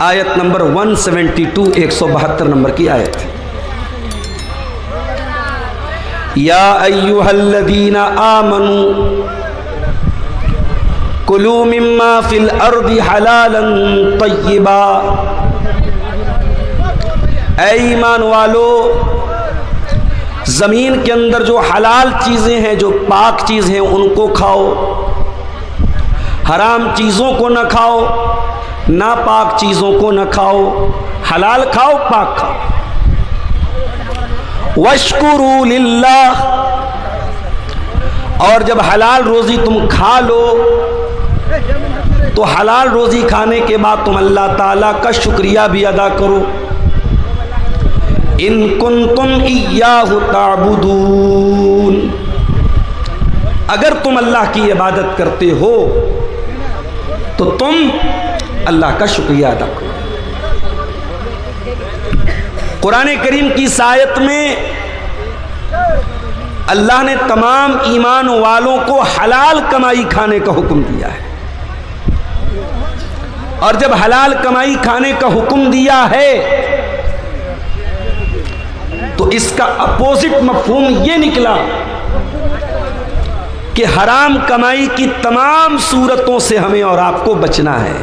आयत number 172, 172 number की आयत है। या अय्युहल्लज़ीना आमनू कुलू मिम्मा फिल अर्दि हलालन तय्यिबा। ऐ ईमान वालो, ज़मीन के अंदर जो हलाल चीज़ें हैं, जो पाक चीज़ हैं, उनको खाओ। हराम चीज़ों को न खाओ, नापाक चीज़ों को न खाओ। हलाल खाओ, पाक खाओ। वश्कुरू लिल्लाह, और जब हलाल रोज़ी तुम खा लो तो हलाल रोज़ी खाने के बाद तुम अल्लाह ताला का शुक्रिया भी अदा करो। इन कुंतुम इय्याहु ताबुदून, अगर तुम अल्लाह की इबादत करते हो तो तुम अल्लाह का शुक्रिया अदा करो। कुरान करीम की इस आयत में अल्लाह ने तमाम ईमान वालों को हलाल कमाई खाने का हुक्म दिया है। और जब हलाल कमाई खाने का हुक्म दिया है तो इसका अपोजिट मफहूम ये निकला कि हराम कमाई की तमाम सूरतों से हमें और आपको बचना है,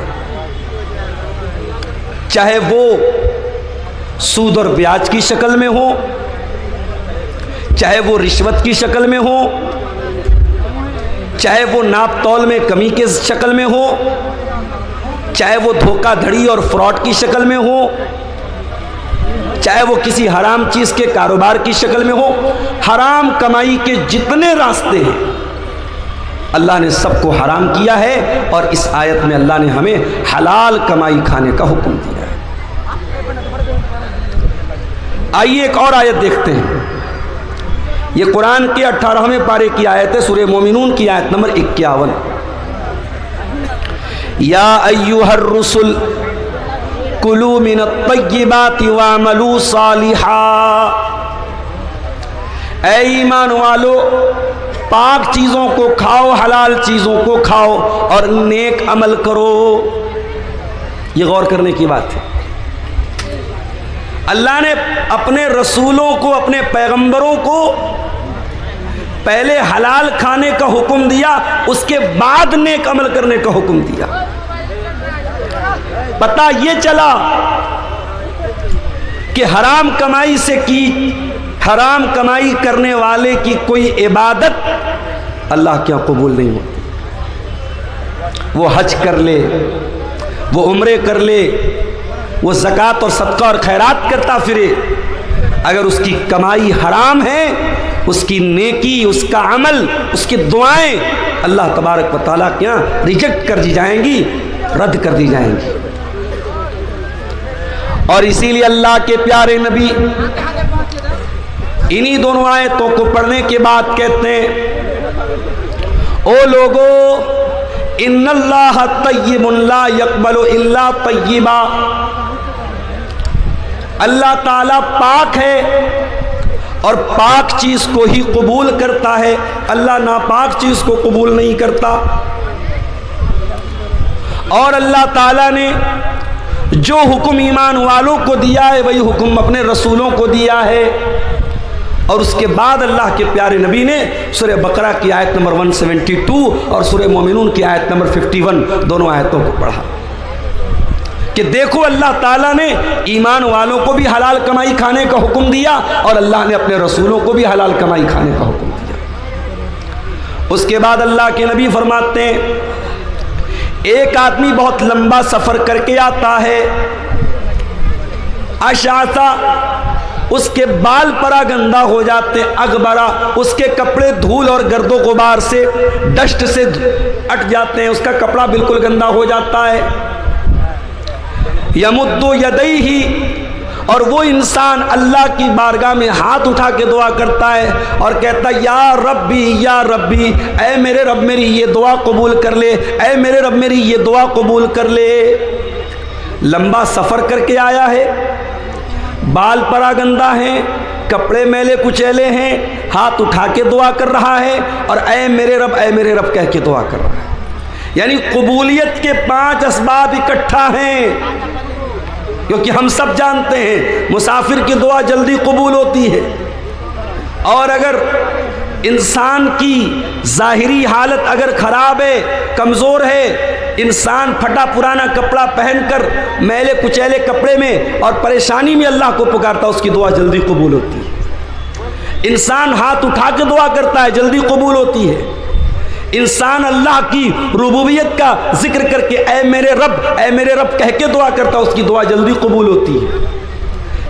चाहे वो सूद और ब्याज की शक्ल में हो, चाहे वो रिश्वत की शक्ल में हो, चाहे वो नाप तौल में कमी के शक्ल में हो, चाहे वो धोखाधड़ी और फ्रॉड की शक्ल में हो, चाहे वो किसी हराम चीज़ के कारोबार की शक्ल में हो। हराम कमाई के जितने रास्ते हैं अल्लाह ने सबको हराम किया है, और इस आयत में अल्लाह ने हमें हलाल कमाई खाने का हुक्म दिया है। आइए एक और आयत देखते हैं। ये कुरान के 18वें पारे की आयत है, सूरह मोमिनून की आयत नंबर 51। या अय्युहर रुसुल कुलू मिनत तय्यिबाति वअमलू सालिहा। ऐ ईमान वालो, पाक चीज़ों को खाओ, हलाल चीज़ों को खाओ और नेक अमल करो। ये गौर करने की बात है। अल्लाह ने अपने रसूलों को, अपने पैगंबरों को पहले हलाल खाने का हुक्म दिया, उसके बाद नेक अमल करने का हुक्म दिया। पता ये चला कि हराम कमाई से की, हराम कमाई करने वाले की कोई इबादत अल्लाह के यहाँ कबूल नहीं होती। वो हज कर ले, वो उम्रे कर ले, वो ज़कात और सदका और खैरात करता फिरे, अगर उसकी कमाई हराम है, उसकी नेकी, उसका अमल, उसकी दुआएं अल्लाह तबारक व तआला के यहाँ रिजेक्ट कर दी जाएंगी, रद्द कर दी जाएंगी। और इसीलिए अल्लाह के प्यारे नबी इन्हीं दोनों आयतों को पढ़ने के बाद कहते हैं, ओ लोगो, इन्नल्लाह तय्यिबुन ला यक़बलु इल्ला तय्यिबा। अल्लाह ताला पाक है और पाक चीज़ को ही कबूल करता है, अल्लाह नापाक चीज़ को कबूल नहीं करता। और अल्लाह ताला ने जो हुक्म ईमान वालों को दिया है वही हुक्म अपने रसूलों को दिया है। और उसके बाद अल्लाह के प्यारे नबी ने सूरह बकरा की आयत नंबर 172 और सूरह मोमिनून की आयत नंबर 51 दोनों आयतों को पढ़ा कि देखो, अल्लाह ताला ने ईमान वालों को भी हलाल कमाई खाने का हुक्म दिया और अल्लाह ने अपने रसूलों को भी हलाल कमाई खाने का हुक्म दिया। उसके बाद अल्लाह के नबी फरमाते हैं, एक आदमी बहुत लंबा सफ़र करके आता है, अशासा, उसके बाल परा गंदा हो जाते, अगबरा, उसके कपड़े धूल और गर्दो गुबार से, डस्ट से अट जाते हैं, उसका कपड़ा बिल्कुल गंदा हो जाता है। यमुद्दु यदैहि, और वो इंसान अल्लाह की बारगाह में हाथ उठा के दुआ करता है और कहता है, या रब्बी, ऐ मेरे रब मेरी ये दुआ कबूल कर ले, ऐ मेरे रब मेरी ये दुआ कबूल कर ले। लंबा सफ़र करके आया है, बाल परा गंदा हैं, कपड़े मैले कुचैले हैं, हाथ उठा के दुआ कर रहा है और ऐ मेरे रब कह के दुआ कर रहा है। यानी कबूलियत के 5 असबाब इकट्ठा हैं। क्योंकि हम सब जानते हैं मुसाफिर की दुआ जल्दी कबूल होती है। और अगर इंसान की ज़ाहिरी हालत अगर ख़राब है, कमज़ोर है, इंसान फटा पुराना कपड़ा पहनकर मैले कुचैले कपड़े में और परेशानी में अल्लाह को पुकारता, उसकी दुआ जल्दी कबूल होती है। इंसान हाथ उठा के दुआ करता है, जल्दी कबूल होती है। इंसान अल्लाह की रुबूबियत का जिक्र करके ऐ मेरे रब कह के दुआ करता, उसकी दुआ जल्दी कबूल होती है।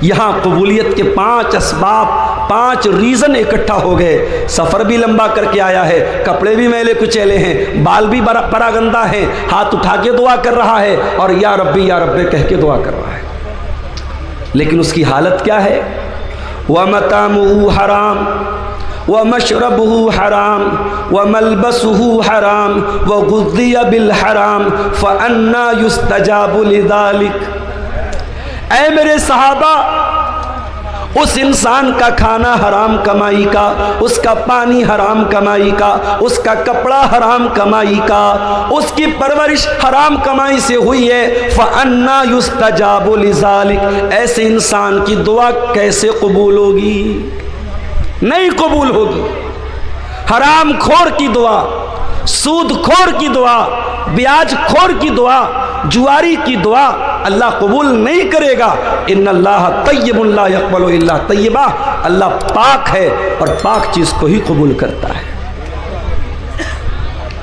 यहाँ कबूलियत के 5 असबाब, 5 रीज़न इकट्ठा हो गए। सफ़र भी लंबा करके आया है, कपड़े भी मैले कुचैले हैं, बाल भी परागंदा हैं, हाथ उठा के दुआ कर रहा है और या रब्बी कह के दुआ कर रहा है। लेकिन उसकी हालत क्या है? व मतामुहु हराम व मशरबुहु हराम व मलबसुहु हराम व गुज़िया बिल हराम फ़अन्ना युस्तजाबु लिज़ालिक। ऐ मेरे सहाबा, उस इंसान का खाना हराम कमाई का, उसका पानी हराम कमाई का, उसका कपड़ा हराम कमाई का, उसकी परवरिश हराम कमाई से हुई है। फ़अन्ना युस्तजाबु लिज़ालिक। ऐसे इंसान की दुआ कैसे कबूल होगी? नहीं कबूल होगी। हराम खोर की दुआ, सूद खोर की दुआ, ब्याज खोर की दुआ, जुआरी की दुआ अल्लाह कबूल नहीं करेगा। इन्नल्लाह तय्यबुन ला यक़बलु इल्ला तय्यबा। अल्लाह पाक है और पाक चीज़ को ही कबूल करता है।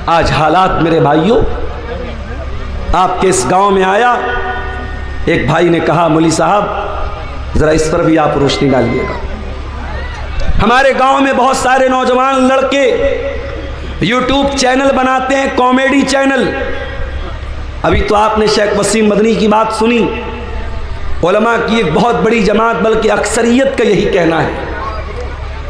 आज हालात मेरे भाइयों, आपके इस गांव में आया, एक भाई ने कहा मौलवी साहब ज़रा इस पर भी आप रोशनी डालिएगा। हमारे गांव में बहुत सारे नौजवान लड़के यूट्यूब चैनल बनाते हैं, कॉमेडी चैनल। अभी तो आपने शेख वसीम मदनी की बात सुनी। उलमा की एक बहुत बड़ी जमात, बल्कि अक्सरियत का यही कहना है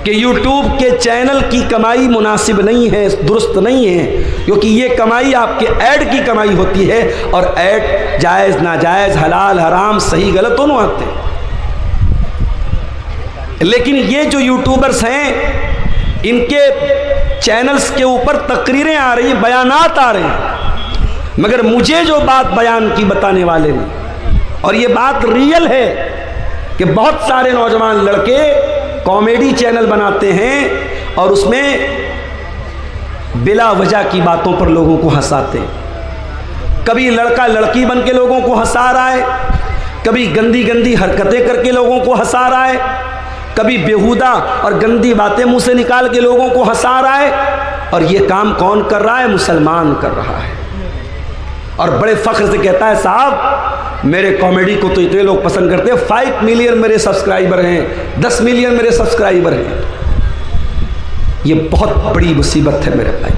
कि यूट्यूब के चैनल की कमाई मुनासिब नहीं है, दुरुस्त नहीं है, क्योंकि ये कमाई आपके ऐड की कमाई होती है और ऐड जायज़ नाजायज़, हलाल हराम, सही गलत दोनों आते हैं। लेकिन ये जो यूट्यूबर्स हैं, इनके चैनल्स के ऊपर तकरीरें आ रही हैं, बयानात आ रहे हैं, मगर मुझे जो बात बयान की बताने वाले ने, और ये बात रियल है कि बहुत सारे नौजवान लड़के कॉमेडी चैनल बनाते हैं और उसमें बिला वजह की बातों पर लोगों को हंसाते हैं। कभी लड़का लड़की बन के लोगों को हंसा रहा है, कभी गंदी गंदी हरकतें करके लोगों को हंसा रहा है, कभी बेहुदा और गंदी बातें मुंह से निकाल के लोगों को हंसा रहा है। और ये काम कौन कर रहा है? मुसलमान कर रहा है। और बड़े फख्र से कहता है साहब मेरे कॉमेडी को तो इतने लोग पसंद करते हैं, 5 मिलियन मेरे सब्सक्राइबर हैं, 10 मिलियन मेरे सब्सक्राइबर हैं। ये बहुत बड़ी मुसीबत है मेरे भाई।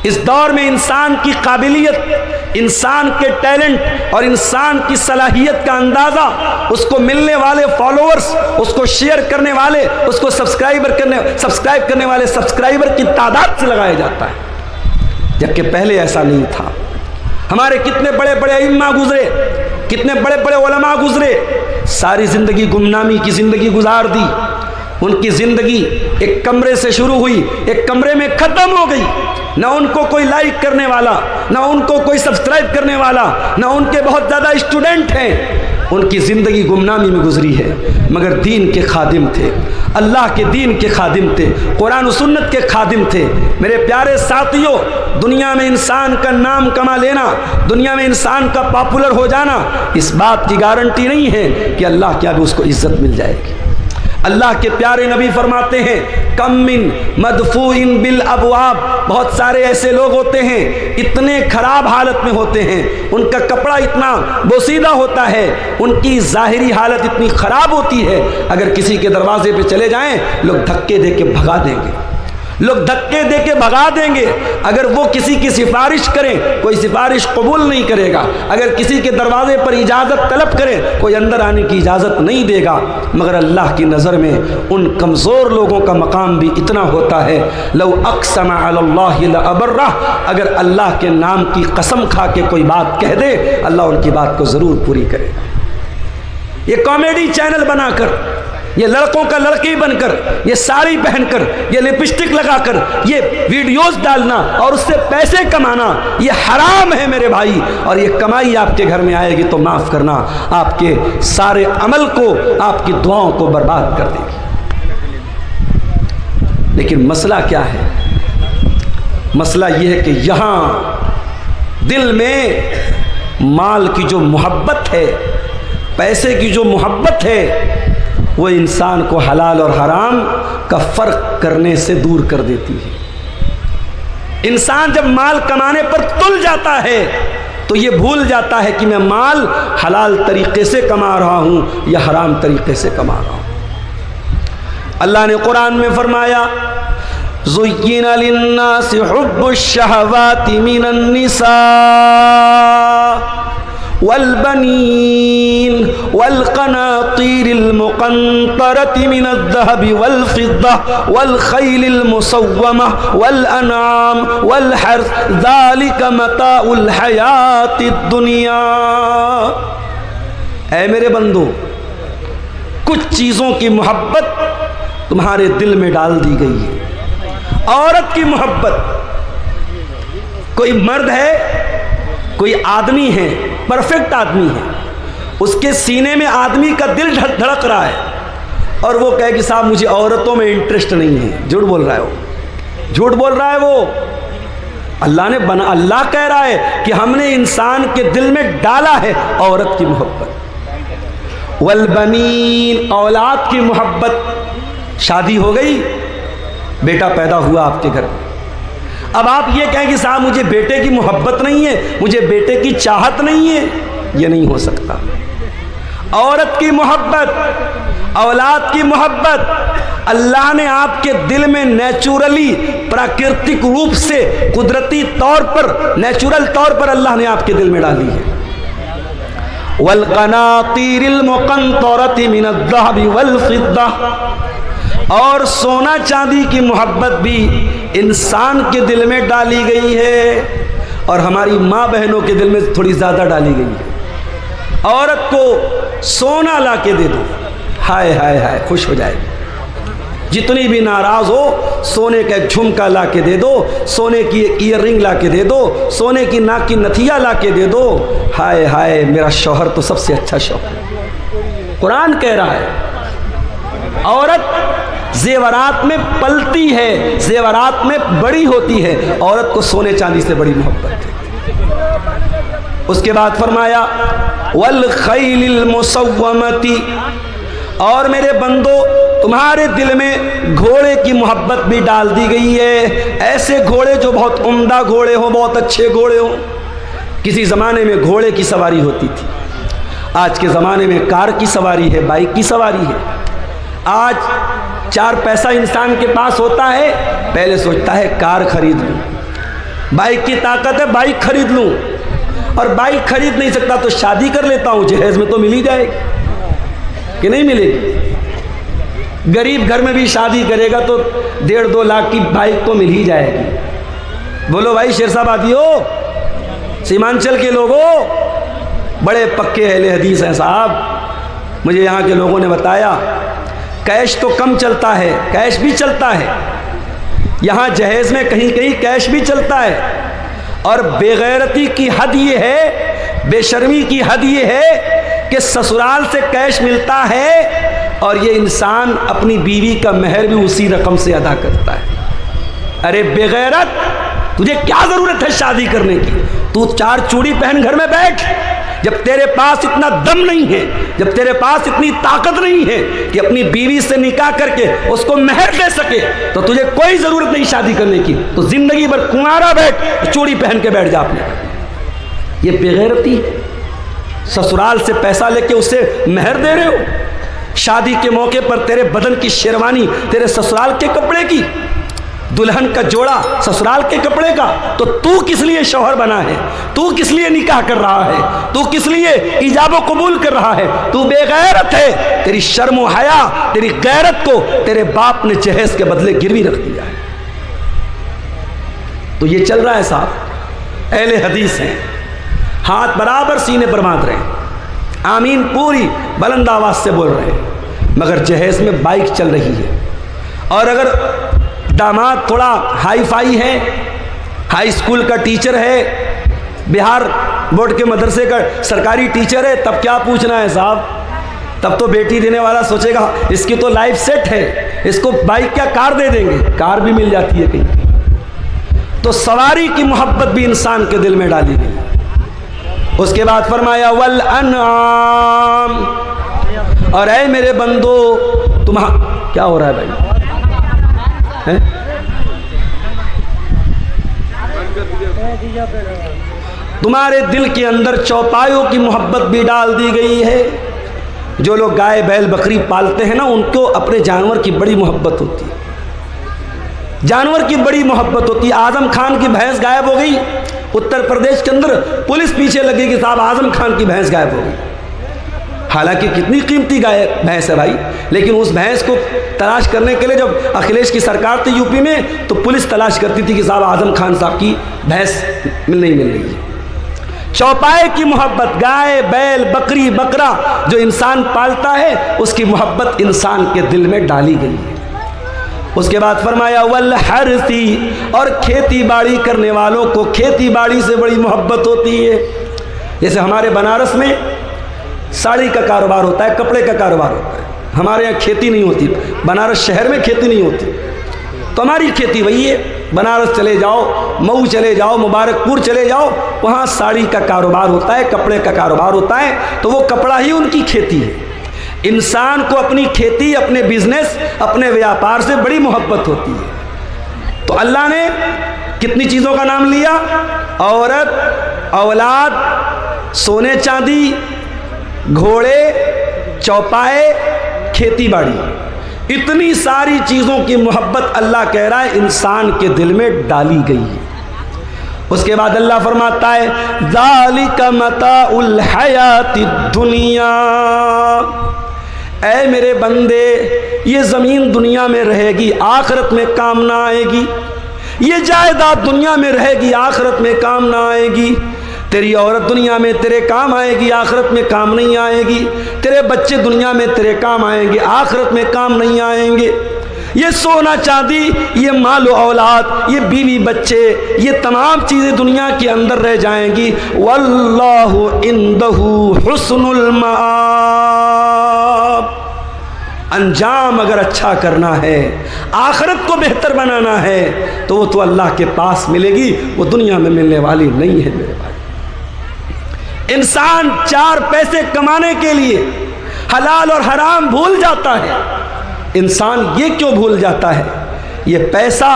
इस दौर में इंसान की काबिलियत, इंसान के टैलेंट और इंसान की सलाहियत का अंदाज़ा उसको मिलने वाले फॉलोअर्स, उसको शेयर करने वाले, उसको सब्सक्राइब करने वाले सब्सक्राइबर की तादाद से लगाया जाता है, जबकि पहले ऐसा नहीं था। हमारे कितने बड़े बड़े इम्मा गुजरे, कितने बड़े बड़े उलमा गुजरे, सारी ज़िंदगी गुमनामी की ज़िंदगी गुजार दी। उनकी ज़िंदगी एक कमरे से शुरू हुई, एक कमरे में ख़त्म हो गई। ना उनको कोई लाइक करने वाला, ना उनको कोई सब्सक्राइब करने वाला, ना उनके बहुत ज़्यादा स्टूडेंट हैं। उनकी ज़िंदगी गुमनामी में गुजरी है, मगर दीन के खादिम थे, अल्लाह के दीन के खादिम थे, कुरान और सुन्नत के खादिम थे। मेरे प्यारे साथियों, दुनिया में इंसान का नाम कमा लेना, दुनिया में इंसान का पॉपुलर हो जाना, इस बात की गारंटी नहीं है कि अल्लाह के आगे उसको इज्जत मिल जाएगी। अल्लाह के प्यारे नबी फरमाते हैं कम मिन मदफूइन बिल अबवाब। बहुत सारे ऐसे लोग होते हैं, इतने खराब हालत में होते हैं, उनका कपड़ा इतना बोसीदा होता है, उनकी ज़ाहिरी हालत इतनी ख़राब होती है, अगर किसी के दरवाजे पे चले जाएं लोग धक्के दे के भगा देंगे, लोग धक्के दे के भगा देंगे। अगर वो किसी की सिफारिश करें, कोई सिफारिश कबूल नहीं करेगा। अगर किसी के दरवाजे पर इजाज़त तलब करें, कोई अंदर आने की इजाज़त नहीं देगा। मगर अल्लाह की नज़र में उन कमज़ोर लोगों का मकाम भी इतना होता है, लौ अक़सम अलल्लाहि लअबर्रह, अगर अल्लाह के नाम की कसम खा के कोई बात कह दे, अल्लाह उनकी बात को ज़रूर पूरी करेगा। ये कॉमेडी चैनल बनाकर ये लड़कों का लड़की बनकर, ये साड़ी पहनकर, ये लिपस्टिक लगाकर, ये वीडियोस डालना और उससे पैसे कमाना, ये हराम है मेरे भाई। और ये कमाई आपके घर में आएगी तो माफ़ करना, आपके सारे अमल को, आपकी दुआओं को बर्बाद कर देगी। लेकिन मसला क्या है? मसला ये है कि यहाँ दिल में माल की जो मोहब्बत है, पैसे की जो मोहब्बत है, वो इंसान को हलाल और हराम का फ़र्क करने से दूर कर देती है। इंसान जब माल कमाने पर तुल जाता है तो ये भूल जाता है कि मैं माल हलाल तरीक़े से कमा रहा हूँ या हराम तरीक़े से कमा रहा हूँ। अल्लाह ने कुरान में फरमाया, ज़ुय्यिना लिन्नासि हुब्बुश्शहवाति मिनन निसा वल्बनीन वल्क़नातीरिल मुक़ंतरति मिनज़्ज़हबि वल्फ़िद्दा वल्ख़ैलिल मुसव्वमह वल्अनआम वल्हर्स ज़ालिका मताउल हयातिद दुनिया। ऐ मेरे बंदो, कुछ चीज़ों की मोहब्बत तुम्हारे दिल में डाल दी गई है। औरत की मोहब्बत, कोई मर्द है, कोई आदमी है, परफेक्ट आदमी है, उसके सीने में आदमी का दिल धड़क रहा है और वो कहे कि साहब मुझे औरतों में इंटरेस्ट नहीं है। झूठ बोल रहा है वो, झूठ बोल रहा है वो। अल्लाह ने बना, अल्लाह कह रहा है कि हमने इंसान के दिल में डाला है औरत की मोहब्बत। वल्बनीन, औलाद की मोहब्बत। शादी हो गई, बेटा पैदा हुआ आपके घर में, अब आप ये कहें कि साहब मुझे बेटे की मोहब्बत नहीं है, मुझे बेटे की चाहत नहीं है, ये नहीं हो सकता। औरत की मोहब्बत, औलाद की मोहब्बत अल्लाह ने आपके दिल में नेचुरली, प्राकृतिक रूप से, कुदरती तौर पर, नेचुरल तौर पर अल्लाह ने आपके दिल में डाली है। वल्क़नातीरिल मुक़ंतरति मिनज़्ज़हबि वल्फ़िद्दा, और सोना चांदी की मोहब्बत भी इंसान के दिल में डाली गई है और हमारी माँ बहनों के दिल में थोड़ी ज़्यादा डाली गई है। औरत को सोना ला के दे दो, हाय हाय हाय खुश हो जाएगी। जितनी भी नाराज़ हो, सोने का एक झुमका ला के दे दो, सोने की एक ईयर रिंग ला के दे दो, सोने की नाक की नथिया ला के दे दो, हाय हाय मेरा शौहर तो सबसे अच्छा शौहर है। कुरान कह रहा है औरत जेवरात में पलती है, जेवरात में बड़ी होती है। औरत को सोने चांदी से बड़ी मोहब्बत है। उसके बाद फरमाया वल खैलिल मुसव्वमती, और मेरे बंदो तुम्हारे दिल में घोड़े की मोहब्बत भी डाल दी गई है। ऐसे घोड़े जो बहुत उम्दा घोड़े हो, बहुत अच्छे घोड़े हो। किसी ज़माने में घोड़े की सवारी होती थी, आज के ज़माने में कार की सवारी है, बाइक की सवारी है। आज 4 पैसा इंसान के पास होता है, पहले सोचता है कार खरीद लूँ, बाइक की ताकत है बाइक खरीद लूँ, और बाइक खरीद नहीं सकता तो शादी कर लेता हूँ, जहेज में तो मिल ही जाएगी कि नहीं मिलेगी। गरीब घर में भी शादी करेगा तो 1.5-2 लाख की बाइक तो मिल ही जाएगी। बोलो भाई शेरशाबादी हो, सीमांचल के लोगों, बड़े पक्के अहले हदीस हैं साहब। मुझे यहाँ के लोगों ने बताया कैश तो कम चलता है, कैश भी चलता है यहाँ जहेज़ में, कहीं कहीं कैश भी चलता है। और बेगैरती की हद ये है, बेशर्मी की हद ये है कि ससुराल से कैश मिलता है और ये इंसान अपनी बीवी का महर भी उसी रकम से अदा करता है। अरे बेगैरत, तुझे क्या ज़रूरत है शादी करने की? तू 4 चूड़ी पहन घर में बैठ। जब तेरे पास इतना दम नहीं है, जब तेरे पास इतनी ताकत नहीं है कि अपनी बीवी से निकाह करके उसको महर दे सके, तो तुझे कोई ज़रूरत नहीं शादी करने की। तो ज़िंदगी भर कुंवारा बैठ, चूड़ी पहन के बैठ जा अपने। ये बेगैरती है। ससुराल से पैसा लेके उसे महर दे रहे हो। शादी के मौके पर तेरे बदन की शेरवानी तेरे ससुराल के कपड़े की, दुल्हन का जोड़ा ससुराल के कपड़े का। तो तू किस लिए शौहर बना है? तू किस लिए निकाह कर रहा है? तू किस लिए इजाब कबूल कर रहा है? तू बेगैरत है। तेरी शर्म व हया, तेरी गैरत को तेरे बाप ने जहेज के बदले गिरवी रख दिया है। तो ये चल रहा है साहब। अहले हदीस हैं, हाथ बराबर सीने पर बांध रहे हैं, आमीन पूरी बुलंद आवाज से बोल रहे हैं। मगर जहेज में बाइक चल रही है। और अगर दामाद थोड़ा हाई फाई है, हाई स्कूल का टीचर है, बिहार बोर्ड के मदरसे का सरकारी टीचर है, तब क्या पूछना है साहब? तब तो बेटी देने वाला सोचेगा इसकी तो लाइफ सेट है, इसको बाइक क्या कार दे देंगे, कार भी मिल जाती है कहीं। तो सवारी की मोहब्बत भी इंसान के दिल में डाली गई। उसके बाद फरमाया वल अनआम, और ऐ मेरे बंदो क्या हो रहा है भाई? तुम्हारे दिल के अंदर चौपायों की मोहब्बत भी डाल दी गई है। जो लोग गाय बैल बकरी पालते हैं ना, उनको अपने जानवर की बड़ी मोहब्बत होती है, जानवर की बड़ी मोहब्बत होती है। आजम खान की भैंस गायब हो गई, उत्तर प्रदेश के अंदर पुलिस पीछे लगी कि साहब आजम खान की भैंस गायब हो गई। हालांकि कितनी कीमती गाय भैंस है भाई, लेकिन उस भैंस को तलाश करने के लिए जब अखिलेश की सरकार थी यूपी में, तो पुलिस तलाश करती थी कि साहब आजम खान साहब की भैंस नहीं मिल रही है। चौपाए की मोहब्बत, गाय बैल बकरी बकरा जो इंसान पालता है, उसकी मोहब्बत इंसान के दिल में डाली गई है। उसके बाद फरमाया वल हरसी, और खेती बाड़ी करने वालों को खेती बाड़ी से बड़ी मोहब्बत होती है। जैसे हमारे बनारस में साड़ी का कारोबार होता है, कपड़े का कारोबार होता है, हमारे यहाँ खेती नहीं होती। बनारस शहर में खेती नहीं होती, तो हमारी खेती वही है। बनारस चले जाओ, मऊ चले जाओ, मुबारकपुर चले जाओ, वहाँ साड़ी का कारोबार होता है, कपड़े का कारोबार होता है, तो वो कपड़ा ही उनकी खेती है। इंसान को अपनी खेती, अपने बिजनेस, अपने व्यापार से बड़ी मोहब्बत होती है। तो अल्लाह ने कितनी चीज़ों का नाम लिया? औरत, औलाद, सोने चांदी, घोड़े, चौपाए, खेती बाड़ी, इतनी सारी चीज़ों की मोहब्बत अल्लाह कह रहा है इंसान के दिल में डाली गई है। उसके बाद अल्लाह फरमाता है ज़ालिका मताउल हयातिद दुनिया, ऐ मेरे बंदे, ये ज़मीन दुनिया में रहेगी, आखिरत में काम ना आएगी। ये जायदाद दुनिया में रहेगी, आखिरत में काम ना आएगी। तेरी औरत दुनिया में तेरे काम आएगी, आखिरत में काम नहीं आएगी। तेरे बच्चे दुनिया में तेरे काम आएंगे, आखिरत में काम नहीं आएंगे। ये सोना चांदी, ये माल औलाद, ये बीवी बच्चे, ये तमाम चीज़ें दुनिया के अंदर रह जाएंगी। वल्लाहु इंदहु हुस्नुल माआब, अंजाम अगर अच्छा करना है, आखिरत को बेहतर बनाना है, तो वो तो अल्लाह के पास मिलेगी, वो दुनिया में मिलने वाली नहीं है मेरे भाई। इंसान चार पैसे कमाने के लिए हलाल और हराम भूल जाता है। इंसान ये क्यों भूल जाता है? ये पैसा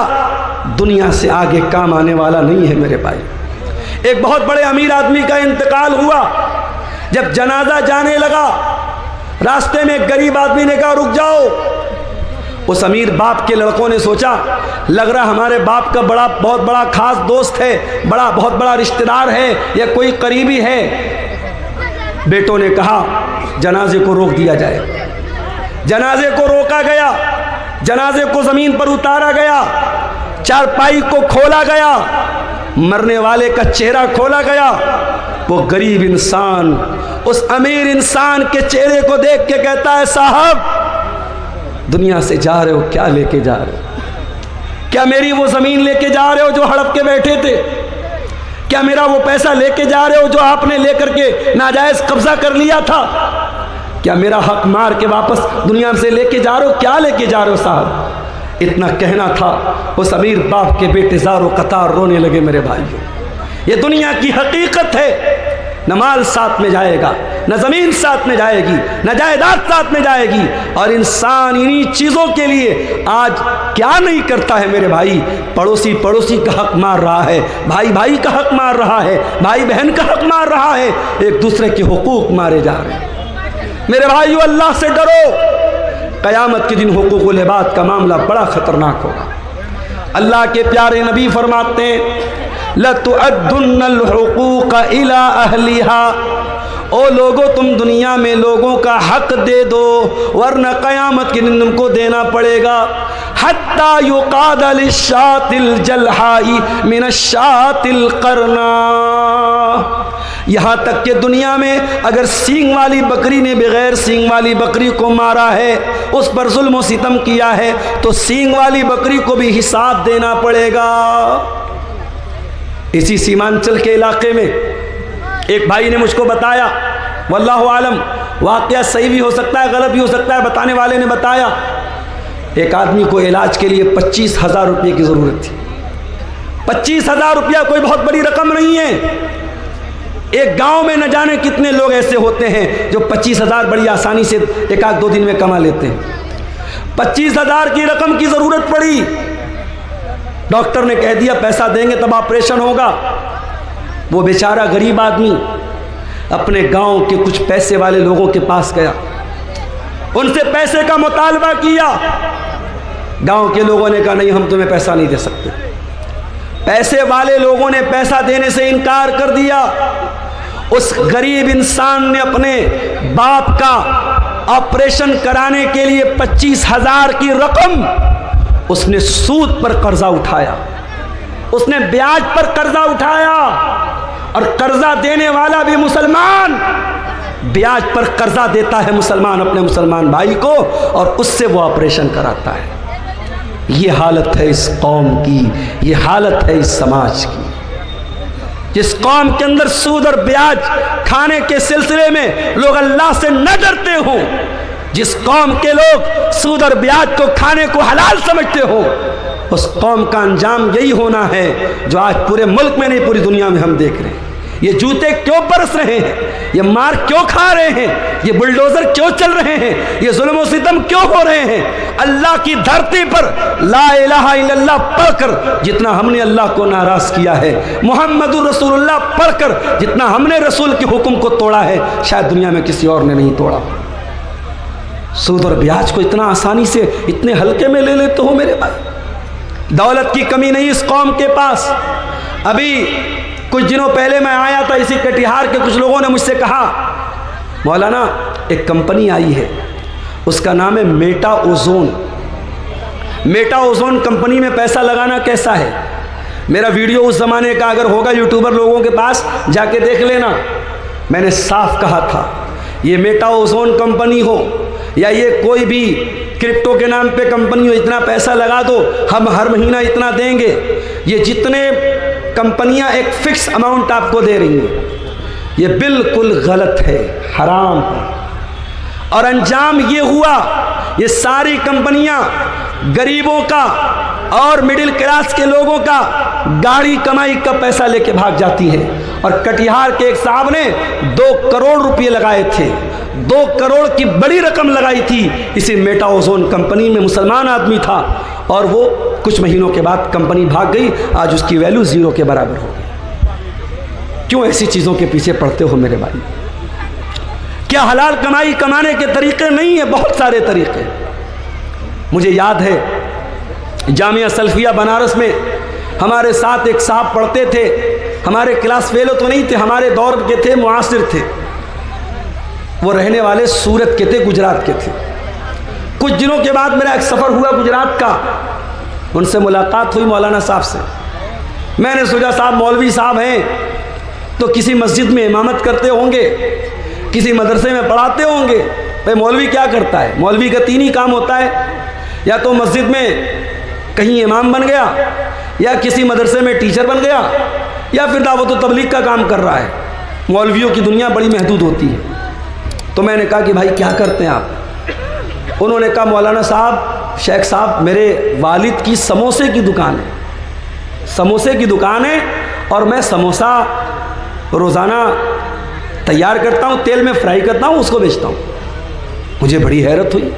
दुनिया से आगे काम आने वाला नहीं है मेरे भाई। एक बहुत बड़े अमीर आदमी का इंतकाल हुआ, जब जनाजा जाने लगा, रास्ते में एक गरीब आदमी ने कहा रुक जाओ। उस अमीर बाप के लड़कों ने सोचा, लग रहा हमारे बाप का बहुत बड़ा खास दोस्त है, बहुत बड़ा रिश्तेदार है या कोई करीबी है। बेटों ने कहा जनाजे को रोक दिया जाए। जनाजे को रोका गया, जनाजे को ज़मीन पर उतारा गया, चारपाई को खोला गया, मरने वाले का चेहरा खोला गया। वो गरीब इंसान उस अमीर इंसान के चेहरे को देख के कहता है साहब, दुनिया से जा रहे हो, क्या लेके जा रहे हो? क्या मेरी वो ज़मीन लेके जा रहे हो जो हड़प के बैठे थे? क्या मेरा वो पैसा लेके जा रहे हो जो आपने लेकर के नाजायज़ कब्जा कर लिया था? क्या मेरा हक मार के वापस दुनिया से लेके जा रहे हो? क्या लेके जा रहे हो साहब? इतना कहना था, उस अमीर बाप के बेटे ज़ारो कतार रोने लगे। मेरे भाइयों, ये दुनिया की हकीकत है। न माल साथ में जाएगा, न ज़मीन साथ में जाएगी, न जायदाद साथ में जाएगी। और इंसान इन्हीं चीज़ों के लिए आज क्या नहीं करता है मेरे भाई? पड़ोसी पड़ोसी का हक मार रहा है, भाई भाई का हक मार रहा है, भाई बहन का हक मार रहा है, एक दूसरे के हुकूक मारे जा रहे हैं। मेरे भाइयों, अल्लाह से डरो, क़यामत के दिन हुकूकुल इबाद का मामला बड़ा ख़तरनाक होगा। अल्लाह के प्यारे नबी फरमाते हैं लतुअद्दुन्नल हुकूक इला अहलिहा, ओ लोगो तुम दुनिया में लोगों का हक दे दो, वरना क़यामत के दिन तुमको देना पड़ेगा। हत्ता युक़ाद लिश्शातिल जलहाई मिनश्शातिल क़रना, यहाँ तक कि दुनिया में अगर सींग वाली बकरी ने बगैर सींग वाली बकरी को मारा है, उस पर जुल्म सितम किया है, तो सींग वाली बकरी को भी हिसाब देना पड़ेगा। इसी सीमांचल के इलाके में एक भाई ने मुझको बताया, वल्लाहु आलम वाक़या सही भी हो सकता है, गलत भी हो सकता है, बताने वाले ने बताया, एक आदमी को इलाज के लिए 25,000 रुपये की ज़रूरत थी। 25,000 रुपया कोई बहुत बड़ी रकम नहीं है। एक गांव में न जाने कितने लोग ऐसे होते हैं जो 25,000 बड़ी आसानी से एक आध दो दिन में कमा लेते हैं। 25,000 की रकम की ज़रूरत पड़ी। डॉक्टर ने कह दिया पैसा देंगे तब ऑपरेशन होगा। वो बेचारा गरीब आदमी अपने गांव के कुछ पैसे वाले लोगों के पास गया, उनसे पैसे का मुतालबा किया। गांव के लोगों ने कहा नहीं, हम तुम्हें पैसा नहीं दे सकते। पैसे वाले लोगों ने पैसा देने से इनकार कर दिया। उस गरीब इंसान ने अपने बाप का ऑपरेशन कराने के लिए 25,000 की रकम उसने सूद पर कर्जा उठाया, उसने ब्याज पर कर्जा उठाया। और कर्जा देने वाला भी मुसलमान, ब्याज पर कर्जा देता है मुसलमान अपने मुसलमान भाई को, और उससे वो ऑपरेशन कराता है। ये हालत है इस कौम की, ये हालत है इस समाज की। जिस कौम के अंदर सूद और ब्याज खाने के सिलसिले में लोग अल्लाह से न डरते हों, जिस कौम के लोग सूद और ब्याज को खाने को हलाल समझते हो, उस कौम का अंजाम यही होना है जो आज पूरे मुल्क में नहीं पूरी दुनिया में हम देख रहे हैं। ये जूते क्यों बरस रहे हैं, ये मार क्यों खा रहे हैं, ये बुलडोजर क्यों चल रहे हैं, ये जुल्म और सितम क्यों हो रहे हैं? अल्लाह की धरती पर ला इलाहा इल्लल्लाह पढ़कर जितना हमने अल्लाह को नाराज किया है, मुहम्मदुर रसूलुल्लाह पढ़कर जितना हमने रसूल के हुक्म को तोड़ा है, शायद दुनिया में किसी और ने नहीं तोड़ा। सूद और ब्याज को इतना आसानी से इतने हल्के में ले लेते हो मेरे भाई। दौलत की कमी नहीं इस कौम के पास। अभी कुछ दिनों पहले मैं आया था, इसी कटिहार के कुछ लोगों ने मुझसे कहा, मौलाना एक कंपनी आई है, उसका नाम है Meta ozone. Meta ozone company में पैसा लगाना कैसा है? मेरा वीडियो उस ज़माने का अगर होगा यूट्यूबर लोगों के पास जाके देख लेना। मैंने साफ कहा था, ये मेटा ओजोन कंपनी हो या ये कोई भी क्रिप्टो के नाम पे कंपनी हो, इतना पैसा लगा दो, हम हर महीना इतना देंगे। ये जितने कंपनियां एक फिक्स अमाउंट आपको दे रही हैं, ये बिल्कुल गलत है, हराम है। और अंजाम ये हुआ, ये सारी कंपनियां गरीबों का और मिडिल क्लास के लोगों का गाड़ी कमाई का पैसा लेके भाग जाती हैं। और कटिहार के एक साहब ने 2 करोड़ रुपए लगाए थे, 2 करोड़ की बड़ी रकम लगाई थी इसी मेटा ओजोन कंपनी में। मुसलमान आदमी था और वो कुछ महीनों के बाद कंपनी भाग गई, आज उसकी वैल्यू 0 के बराबर हो गई। क्यों ऐसी चीज़ों के पीछे पड़ते हो मेरे भाई? क्या हलाल कमाई कमाने के तरीके नहीं है? बहुत सारे तरीके। मुझे याद है जामिया सल्फिया बनारस में हमारे साथ एक साहब पढ़ते थे, हमारे क्लास फेलो तो नहीं थे, हमारे दौर के थे, मुआसिर थे। वो रहने वाले सूरत के थे, गुजरात के थे। कुछ दिनों के बाद मेरा एक सफ़र हुआ गुजरात का, उनसे मुलाकात हुई मौलाना साहब से। मैंने सोचा साहब मौलवी साहब हैं तो किसी मस्जिद में इमामत करते होंगे, किसी मदरसे में पढ़ाते होंगे। भाई मौलवी क्या करता है? मौलवी का 3 ही काम होता है, या तो मस्जिद में कहीं इमाम बन गया, या किसी मदरसे में टीचर बन गया, या फिर दावत व तबलीग का काम कर रहा है। मौलवियों की दुनिया बड़ी महदूद होती है। तो मैंने कहा कि भाई क्या करते हैं आप? उन्होंने कहा मौलाना साहब, शेख साहब, मेरे वालिद की समोसे की दुकान है, समोसे की दुकान है, और मैं समोसा रोज़ाना तैयार करता हूँ, तेल में फ्राई करता हूँ, उसको बेचता हूँ। मुझे बड़ी हैरत हुई।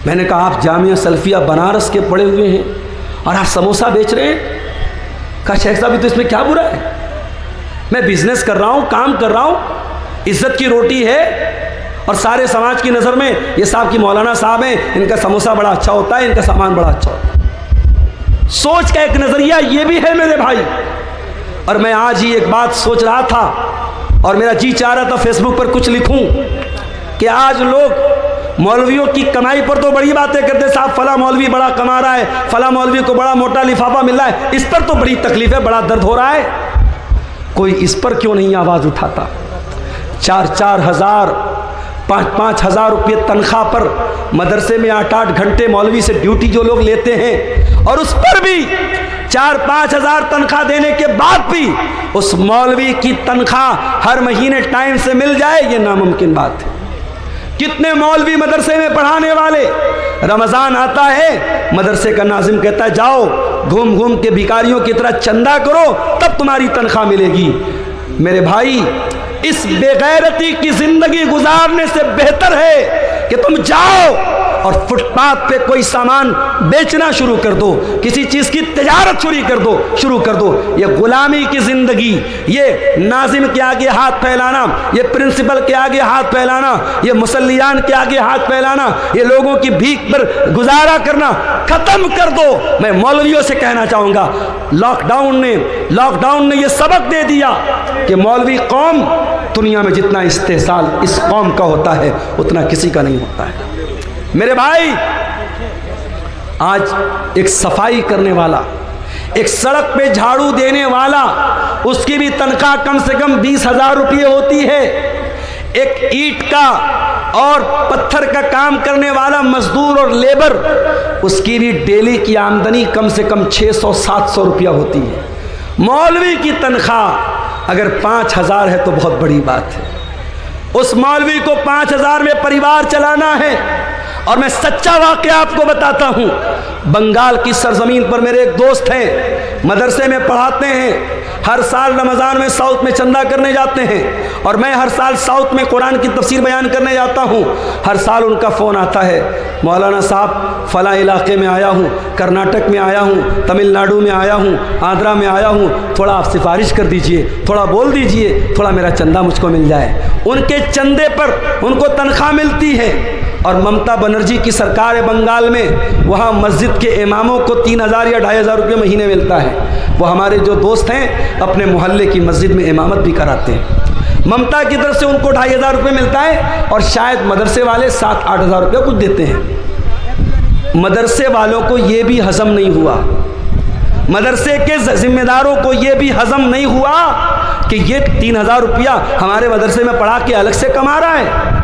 मैंने कहा आप जामिया सल्फिया बनारस के पढ़े हुए हैं और आप समोसा बेच रहे हैं? कहा शेख साहब तो इसमें क्या बुरा है, मैं बिजनेस कर रहा हूँ, काम कर रहा हूँ, इज्जत की रोटी है। और सारे समाज की नज़र में ये साहब की मौलाना साहब हैं, इनका समोसा बड़ा अच्छा होता है, इनका सामान बड़ा अच्छा होता है। सोच का एक नज़रिया ये भी है मेरे भाई। और मैं आज ही एक बात सोच रहा था और मेरा जी चाह रहा था फेसबुक पर कुछ लिखूं कि आज लोग मौलवियों की कमाई पर तो बड़ी बातें करते, साहब फला मौलवी बड़ा कमा रहा है, फला मौलवी को बड़ा मोटा लिफाफा मिल रहा है, इस पर तो बड़ी तकलीफ है, बड़ा दर्द हो रहा है। कोई इस पर क्यों नहीं आवाज़ उठाता? 4-4 हज़ार 5-5 हज़ार रुपये तनख्वाह पर मदरसे में 8-8 घंटे मौलवी से ड्यूटी जो लोग लेते हैं, और उस पर भी 4-5 हज़ार तनख्वाह देने के बाद भी उस मौलवी की तनख्वाह हर महीने टाइम से मिल जाए, ये नामुमकिन बात है। कितने मौलवी मदरसे में पढ़ाने वाले, रमज़ान आता है, मदरसे का नाजिम कहता है जाओ घूम घूम के भिखारियों की तरह चंदा करो तब तुम्हारी तनख्वाह मिलेगी। मेरे भाई, इस बेगैरती की जिंदगी गुजारने से बेहतर है कि तुम जाओ और फुटपाथ पे कोई सामान बेचना शुरू कर दो, किसी चीज़ की तिजारत शुरू कर दो। ये गुलामी की ज़िंदगी, ये नाजिम के आगे हाथ फैलाना, ये प्रिंसिपल के आगे हाथ फैलाना, ये मुसल्लियान के आगे हाथ फैलाना, ये लोगों की भीख पर गुजारा करना ख़त्म कर दो। मैं मौलवियों से कहना चाहूँगा, लॉकडाउन ने ये सबक दे दिया कि मौलवी कौम, दुनिया में जितना इस्तेसाल इस कौम का होता है उतना किसी का नहीं होता है। मेरे भाई, आज एक सफाई करने वाला, एक सड़क पे झाड़ू देने वाला, उसकी भी तनख्वाह कम से कम 20,000 रुपये होती है। एक ईंट का और पत्थर का काम करने वाला मजदूर और लेबर, उसकी भी डेली की आमदनी कम से कम 600-700 रुपया होती है। मौलवी की तनख्वाह अगर 5,000 है तो बहुत बड़ी बात है। उस मौलवी को 5,000 में परिवार चलाना है। और मैं सच्चा वाक़या आपको बताता हूँ, बंगाल की सरजमीन पर मेरे एक दोस्त हैं, मदरसे में पढ़ाते हैं, हर साल रमज़ान में साउथ में चंदा करने जाते हैं, और मैं हर साल साउथ में कुरान की तफसीर बयान करने जाता हूँ। हर साल उनका फ़ोन आता है, मौलाना साहब फ़लाँ इलाके में आया हूँ, कर्नाटक में आया हूँ, तमिलनाडु में आया हूँ, आंध्रा में आया हूँ, थोड़ा आप सिफारिश कर दीजिए, थोड़ा बोल दीजिए, थोड़ा मेरा चंदा मुझको मिल जाए। उनके चंदे पर उनको तनख्वाह मिलती है। और ममता बनर्जी की सरकार है बंगाल में, वहाँ मस्जिद के इमामों को 3,000 या 2,500 रुपये महीने मिलता है। वो हमारे जो दोस्त हैं अपने मोहल्ले की मस्जिद में इमामत भी कराते हैं। ममता की तरफ से उनको 2,500 रुपये मिलता है, और शायद मदरसे वाले 7-8 हज़ार रुपये कुछ देते हैं। मदरसे वालों को ये भी हज़म नहीं हुआ, मदरसे के ज़िम्मेदारों को ये भी हज़म नहीं हुआ कि ये 3,000 रुपया हमारे मदरसे में पढ़ा के अलग से कमा रहा है।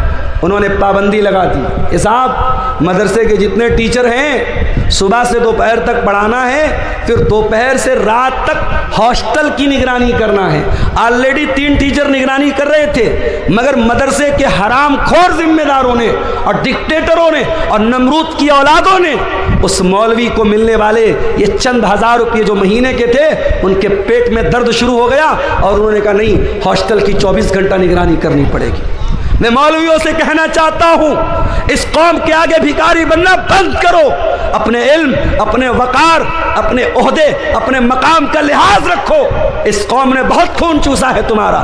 उन्होंने पाबंदी लगा दी, साहब मदरसे के जितने टीचर हैं सुबह से दोपहर तक पढ़ाना है, फिर दोपहर से रात तक हॉस्टल की निगरानी करना है। ऑलरेडी 3 टीचर निगरानी कर रहे थे, मगर मदरसे के हरामखोर जिम्मेदारों ने और डिक्टेटरों ने और नमरूद की औलादों ने उस मौलवी को मिलने वाले ये चंद हज़ार रुपये जो महीने के थे, उनके पेट में दर्द शुरू हो गया, और उन्होंने कहा नहीं, हॉस्टल की 24 घंटा निगरानी करनी पड़ेगी। मैं मौलवियों से कहना चाहता हूँ, इस कौम के आगे भिखारी बनना बंद करो। अपने इल्म, अपने वकार, अपने ओहदे, अपने मकाम का लिहाज रखो। इस कौम ने बहुत खून चूसा है तुम्हारा।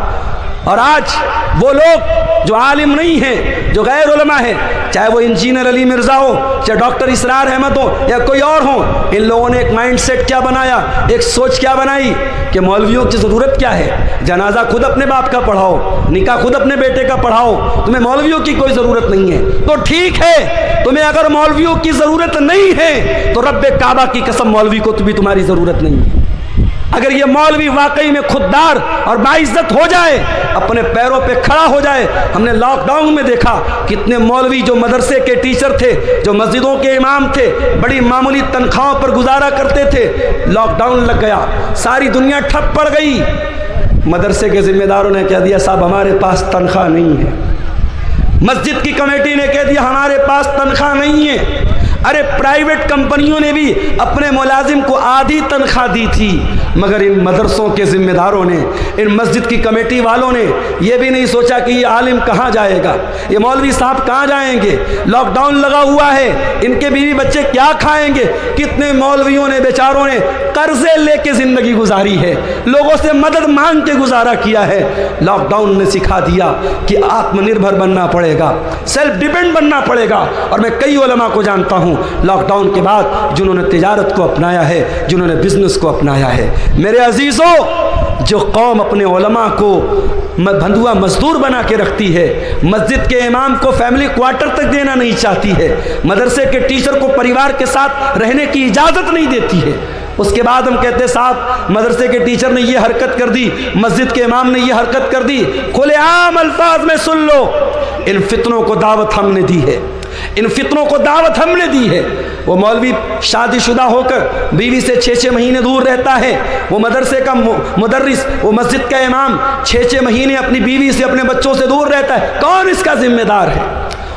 और आज वो लोग जो आलिम नहीं हैं, जो गैर उलमा हैं, चाहे वो इंजीनियर अली मिर्ज़ा हो, चाहे डॉक्टर इसरार अहमद हो, या कोई और हो, इन लोगों ने एक माइंड सेट क्या बनाया, एक सोच क्या बनाई कि मौलवियों की ज़रूरत क्या है। जनाजा खुद अपने बाप का पढ़ाओ, निकाह खुद अपने बेटे का पढ़ाओ, तुम्हें मौलवियों की कोई ज़रूरत नहीं है। तो ठीक है, तुम्हें अगर मौलवियों की ज़रूरत नहीं है तो रब्बे काबा की कसम मौलवी को भी तुम्हारी ज़रूरत नहीं है। अगर ये मौलवी वाकई में खुददार और बाइज्जत हो जाए, अपने पैरों पे खड़ा हो जाए। हमने लॉकडाउन में देखा कितने मौलवी जो मदरसे के टीचर थे, जो मस्जिदों के इमाम थे, बड़ी मामूली तनख्वाहों पर गुजारा करते थे। लॉकडाउन लग गया, सारी दुनिया ठप पड़ गई। मदरसे के जिम्मेदारों ने कह दिया साहब हमारे पास तनख्वाह नहीं है। मस्जिद की कमेटी ने कह दिया हमारे पास तनख्वाह नहीं है। अरे प्राइवेट कंपनियों ने भी अपने मुलाजिम को आधी तनख्वाह दी थी, मगर इन मदरसों के ज़िम्मेदारों ने, इन मस्जिद की कमेटी वालों ने यह भी नहीं सोचा कि ये आलिम कहाँ जाएगा, ये मौलवी साहब कहाँ जाएंगे। लॉकडाउन लगा हुआ है, इनके बीवी बच्चे क्या खाएंगे। कितने मौलवियों ने, बेचारों ने कर्जे लेके ज़िंदगी गुजारी है, लोगों से मदद मांग के गुजारा किया है। लॉकडाउन ने सिखा दिया कि आत्मनिर्भर बनना पड़ेगा, सेल्फ डिपेंड बनना पड़ेगा। और मैं कई उलमा को जानता हूँ लॉकडाउन के बाद जिन्होंने तिजारत को अपनाया है, जिन्होंने बिजनेस को अपनाया है। मेरे अजीज़ों, जो कौम अपने उलमा को बंधुआ मजदूर बना के रखती है, मस्जिद के इमाम को फैमिली क्वार्टर तक देना नहीं चाहती है, मदरसे के टीचर को परिवार के साथ रहने की इजाज़त नहीं देती है, उसके बाद हम कहते साहब मदरसे के टीचर ने ये हरकत कर दी, मस्जिद के इमाम ने ये हरकत कर दी। खुलेआम अल्फाज में सुन लो, इन फितनों को दावत हमने दी है, इन फितनों को दावत हमने दी है। वो मौलवी शादीशुदा होकर बीवी से 6-6 महीने दूर रहता है, वो मदरसे का मुदर्रिस, वो मस्जिद का इमाम 6-6 महीने अपनी बीवी से, अपने बच्चों से दूर रहता है। कौन इसका जिम्मेदार है?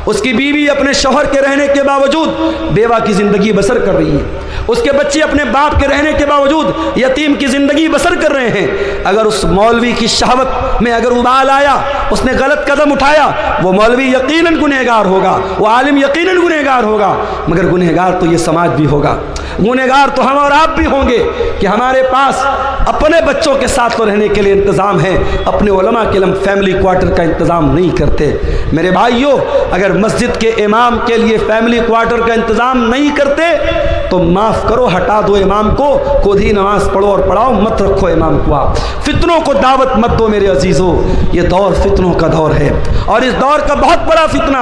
उसकी बीवी अपने शौहर के रहने के बावजूद बेवा की ज़िंदगी बसर कर रही है, उसके बच्चे अपने बाप के रहने के बावजूद यतीम की ज़िंदगी बसर कर रहे हैं। अगर उस मौलवी की शहवत में अगर उबाल आया, उसने गलत कदम उठाया, वो मौलवी यकीनन गुनहगार होगा, वो आलिम यकीनन गुनहगार होगा, मगर गुनहगार तो ये समाज भी होगा, गुनहगार तो हम और आप भी होंगे कि हमारे पास अपने बच्चों के साथ तो रहने के लिए इंतज़ाम है, अपने उलमा के लिए फैमिली क्वार्टर का इंतज़ाम नहीं करते। मेरे भाइयों, अगर मस्जिद के इमाम के लिए फैमिली क्वार्टर का इंतज़ाम नहीं करते तो माफ़ करो, हटा दो इमाम को, खुद ही नमाज पढ़ो और पढ़ाओ, मत रखो इमाम को। आप फितनों को दावत मत दो मेरे अजीज़ों, ये दौर फितनों का दौर है और इस दौर का बहुत बड़ा फितना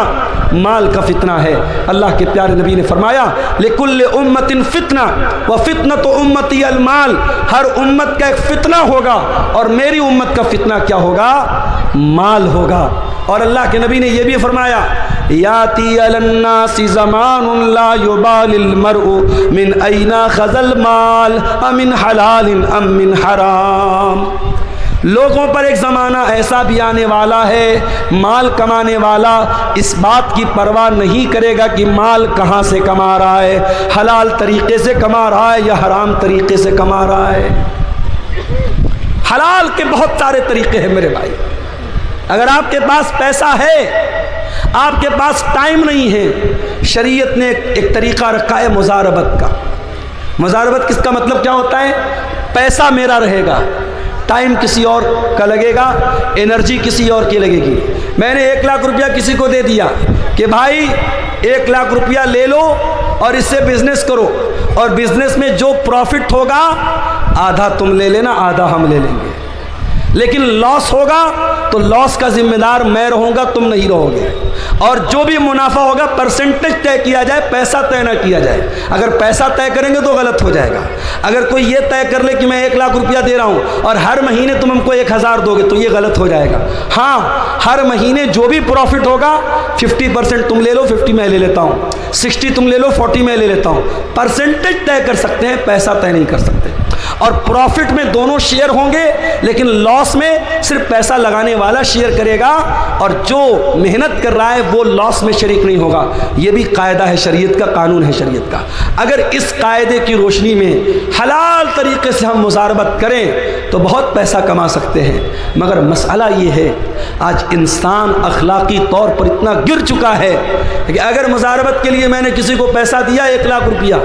माल का फितना है। अल्लाह के प्यारे नबी ने फरमाया, लिकुल्लि उम्मतिन फितना व फितनतु उम्मती अल माल, हर उम्मत का एक फितना होगा और मेरी उम्मत का फितना क्या होगा? माल होगा। और अल्लाह के नबी ने यह भी फरमाया, याती अलन्नासी ज़मानुन ला युबालिल मरउ मिन ऐना खज़ल माल अमिन हलालिन अम मिन हराम। लोगों पर एक ज़माना ऐसा भी आने वाला है, माल कमाने वाला इस बात की परवाह नहीं करेगा कि माल कहाँ से कमा रहा है, हलाल तरीक़े से कमा रहा है या हराम तरीक़े से कमा रहा है। हलाल के बहुत सारे तरीक़े हैं मेरे भाई। अगर आपके पास पैसा है, आपके पास टाइम नहीं है, शरीयत ने एक तरीक़ा रखा है मुज़ारबत का। मुज़ारबत किसका मतलब क्या होता है? पैसा मेरा रहेगा, टाइम किसी और का लगेगा, एनर्जी किसी और की लगेगी। मैंने 1 लाख रुपया किसी को दे दिया कि भाई 1 लाख रुपया ले लो और इससे बिजनेस करो, और बिजनेस में जो प्रॉफिट होगा आधा तुम ले लेना, आधा हम ले लेंगे, लेकिन लॉस होगा तो लॉस का जिम्मेदार मैं रहूँगा, तुम नहीं रहोगे। और जो भी मुनाफा होगा परसेंटेज तय किया जाए, पैसा तय ना किया जाए। अगर पैसा तय करेंगे तो गलत हो जाएगा। अगर कोई ये तय कर ले कि मैं 1 लाख रुपया दे रहा हूँ और हर महीने तुम हमको 1000 दोगे तो ये गलत हो जाएगा। हाँ, हर महीने जो भी प्रॉफिट होगा 50% तुम ले लो, 50 मैं ले लेता हूँ, 60 तुम ले लो, 40 मैं ले लेता हूँ। परसेंटेज तय कर सकते हैं, पैसा तय नहीं कर सकते। और प्रॉफिट में दोनों शेयर होंगे, लेकिन लॉस में सिर्फ पैसा लगाने वाला शेयर करेगा और जो मेहनत कर रहा है वो लॉस में शरीक नहीं होगा। ये भी कायदा है शरीयत का, कानून है शरीयत का। अगर इस कायदे की रोशनी में हलाल तरीके से हम मुज़ारबत करें तो बहुत पैसा कमा सकते हैं। मगर मसला ये है, आज इंसान अखलाकी तौर पर इतना गिर चुका है कि अगर मुज़ारबत के लिए मैंने किसी को पैसा दिया 1 लाख रुपया,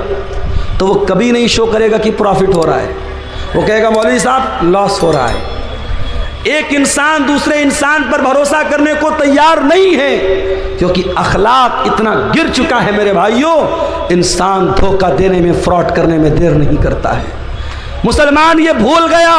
तो वो कभी नहीं शो करेगा कि प्रॉफिट हो रहा है, वो कहेगा मौलवी साहब लॉस हो रहा है। एक इंसान दूसरे इंसान पर भरोसा करने को तैयार नहीं है, क्योंकि अखलाक इतना गिर चुका है मेरे भाइयों। इंसान धोखा देने में, फ्रॉड करने में देर नहीं करता है। मुसलमान ये भूल गया,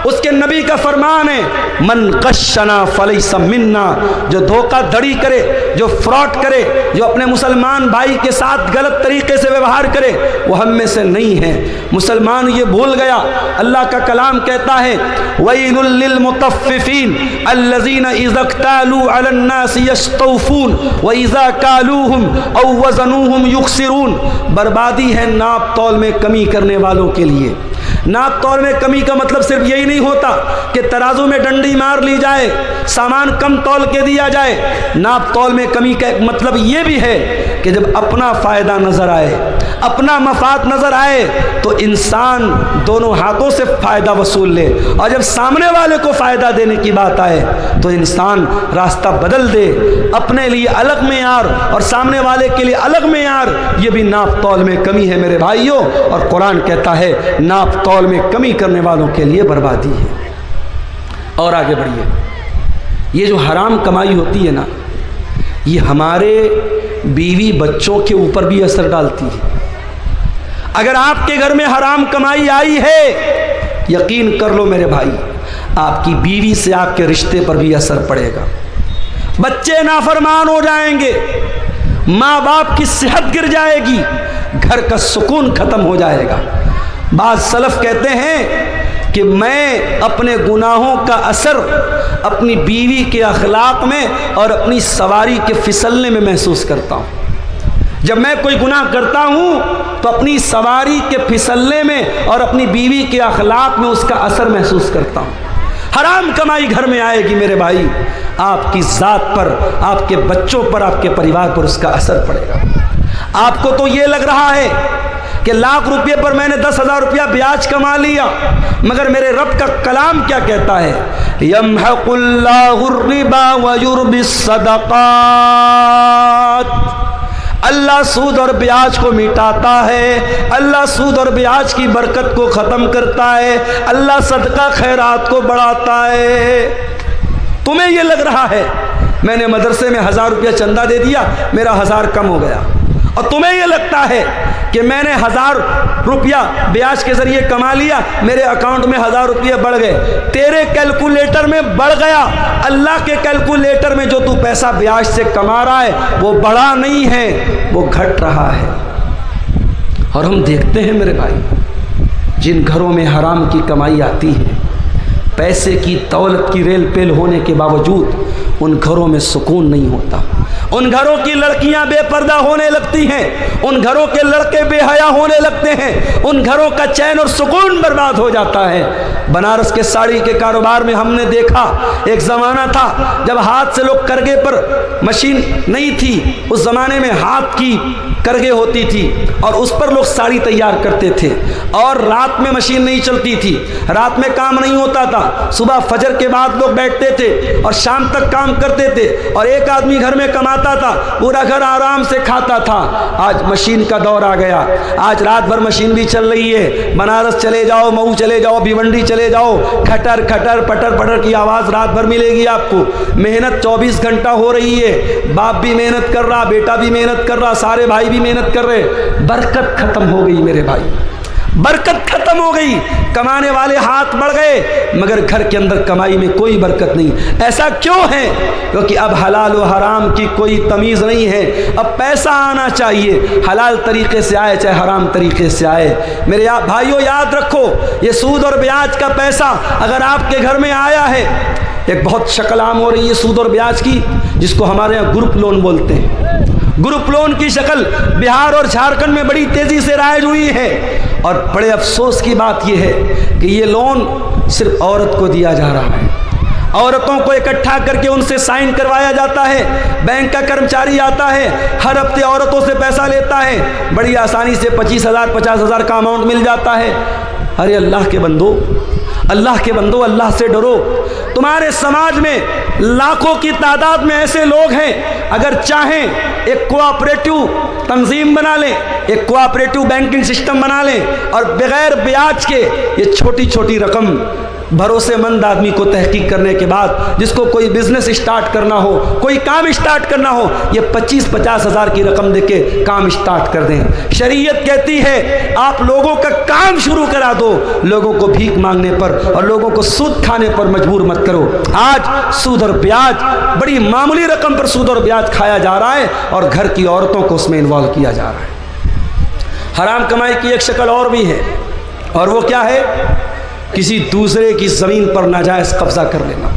उसके नबी का फरमान है, मन कशना फलैसा मिन्ना, जो धोखा धड़ी करे, जो फ्रॉड करे, जो अपने मुसलमान भाई के साथ गलत तरीके से व्यवहार करे, वो हम में से नहीं है। मुसलमान ये भूल गया। अल्लाह का कलाम कहता है, वैलुल लिल मुतफ्फिफीन अल्लज़ीना इज़ा क़तालू अलन नास यस्तौफून व इज़ा कालूहुम औ वज़नूहुम युख़सिरून। बर्बादी है नाप तौल में कमी करने वालों के लिए। नाप तौल में कमी का मतलब सिर्फ यही नहीं होता कि तराजू में डंडी मार ली जाए, सामान कम तौल के दिया जाए। नाप तौल में कमी का एक मतलब ये भी है कि जब अपना फ़ायदा नज़र आए, अपना मफाद नज़र आए, तो इंसान दोनों हाथों से फ़ायदा वसूल ले, और जब सामने वाले को फ़ायदा देने की बात आए तो इंसान रास्ता बदल दे, अपने लिए अलग मेयार और सामने वाले के लिए अलग मेयार। ये भी नाप तौल में कमी है मेरे भाइयों। और कुरान कहता है नाप तौल में कमी करने वालों के लिए बर्बादी है। और आगे बढ़िए, ये जो हराम कमाई होती है ना, ये हमारे बीवी बच्चों के ऊपर भी असर डालती है। अगर आपके घर में हराम कमाई आई है, यकीन कर लो मेरे भाई, आपकी बीवी से आपके रिश्ते पर भी असर पड़ेगा। बच्चे नाफरमान हो जाएंगे, माँ बाप की सेहत गिर जाएगी, घर का सुकून खत्म हो जाएगा। बाद सलफ कहते हैं कि मैं अपने गुनाहों का असर अपनी बीवी के अखलाक में और अपनी सवारी के फिसलने में महसूस करता हूँ। जब मैं कोई गुनाह करता हूँ तो अपनी सवारी के फिसलने में और अपनी बीवी के अखलाक में उसका असर महसूस करता हूँ। हराम कमाई घर में आएगी मेरे भाई, आपकी ज़ात पर, आपके बच्चों पर, आपके परिवार पर उसका असर पड़ेगा। आपको तो ये लग रहा है कि लाख रुपये पर मैंने 10,000 रुपया ब्याज कमा लिया, मगर मेरे रब का कलाम क्या कहता है? यम्हकुल्लाहुर रिबा व युर्बिस सदक़ात। अल्लाह सूद और ब्याज को मिटाता है, अल्लाह सूद और ब्याज की बरकत को ख़त्म करता है, अल्लाह सदका खैरात को बढ़ाता है। तुम्हें ये लग रहा है मैंने मदरसे में 1000 रुपया चंदा दे दिया, मेरा 1000 कम हो गया, और तुम्हें ये लगता है कि मैंने 1000 रुपया ब्याज के ज़रिए कमा लिया, मेरे अकाउंट में 1000 रुपये बढ़ गए। तेरे कैलकुलेटर में बढ़ गया, अल्लाह के कैलकुलेटर में जो तू पैसा ब्याज से कमा रहा है वो बढ़ा नहीं है, वो घट रहा है। और हम देखते हैं मेरे भाई, जिन घरों में हराम की कमाई आती है, पैसे की दौलत की रेल पेल होने के बावजूद उन घरों में सुकून नहीं होता। उन घरों की लड़कियां बेपर्दा होने लगती हैं, उन घरों के लड़के बेहया होने लगते हैं, उन घरों का चैन और सुकून बर्बाद हो जाता है। बनारस के साड़ी के कारोबार में हमने देखा, एक ज़माना था जब हाथ से लोग करगे पर, मशीन नहीं थी उस ज़माने में, हाथ की करगे होती थी और उस पर लोग साड़ी तैयार करते थे, और रात में मशीन नहीं चलती थी, रात में काम नहीं होता था, सुबह फजर के बाद लोग बैठते थे और शाम तक काम करते थे, और एक आदमी घर में कमाता था, पूरा घर आराम से खाता था। आज मशीन का दौर आ गया, आज रात भर मशीन भी चल रही है। बनारस चले जाओ, मऊ चले जाओ, भिवंडी चले जाओ, खटर खटर पटर पटर की आवाज़ रात भर मिलेगी आपको। मेहनत 24 घंटा हो रही है, बाप भी मेहनत कर रहा, बेटा भी मेहनत कर रहा, सारे भाई भी मेहनत कर रहे। बरकत खत्म हो गई मेरे भाई, बरकत खत्म हो गई। कमाने वाले हाथ बढ़ गए, मगर घर के अंदर कमाई में कोई बरकत नहीं। ऐसा क्यों है? क्योंकि अब हलाल और हराम की कोई तमीज़ नहीं है। अब पैसा आना चाहिए, हलाल तरीके से आए चाहे हराम तरीके से आए। मेरे भाइयों याद रखो, ये सूद और ब्याज का पैसा अगर आपके घर में आया है, एक बहुत शक्ल आम हो रही है सूद और ब्याज की, जिसको हमारे यहाँ ग्रुप लोन बोलते हैं। ग्रुप लोन की शक्ल बिहार और झारखंड में बड़ी तेज़ी से राइज हुई है, और बड़े अफसोस की बात यह है कि ये लोन सिर्फ औरत को दिया जा रहा है। औरतों को इकट्ठा करके उनसे साइन करवाया जाता है, बैंक का कर्मचारी आता है, हर हफ्ते औरतों से पैसा लेता है, बड़ी आसानी से 25,000 50,000 का अमाउंट मिल जाता है। अरे अल्लाह के बंदो, अल्लाह के बंदो, अल्लाह से डरो। तुम्हारे समाज में लाखों की तादाद में ऐसे लोग हैं, अगर चाहें एक कोऑपरेटिव तंजीम बना लें, एक कोऑपरेटिव बैंकिंग सिस्टम बना लें, और बगैर ब्याज के ये छोटी छोटी रकम भरोसेमंद आदमी को तहकीक करने के बाद, जिसको कोई बिजनेस स्टार्ट करना हो, कोई काम स्टार्ट करना हो, ये 25-50 हज़ार की रकम देके काम स्टार्ट कर दें। शरीयत कहती है आप लोगों का काम शुरू करा दो, लोगों को भीख मांगने पर और लोगों को सूद खाने पर मजबूर मत करो। आज सूद और ब्याज, बड़ी मामूली रकम पर सूद और ब्याज खाया जा रहा है, और घर की औरतों को उसमें इन्वॉल्व किया जा रहा है। हराम कमाई की एक शक्ल और भी है, और वो क्या है? किसी दूसरे की ज़मीन पर नाजायज़ कब्ज़ा कर लेना।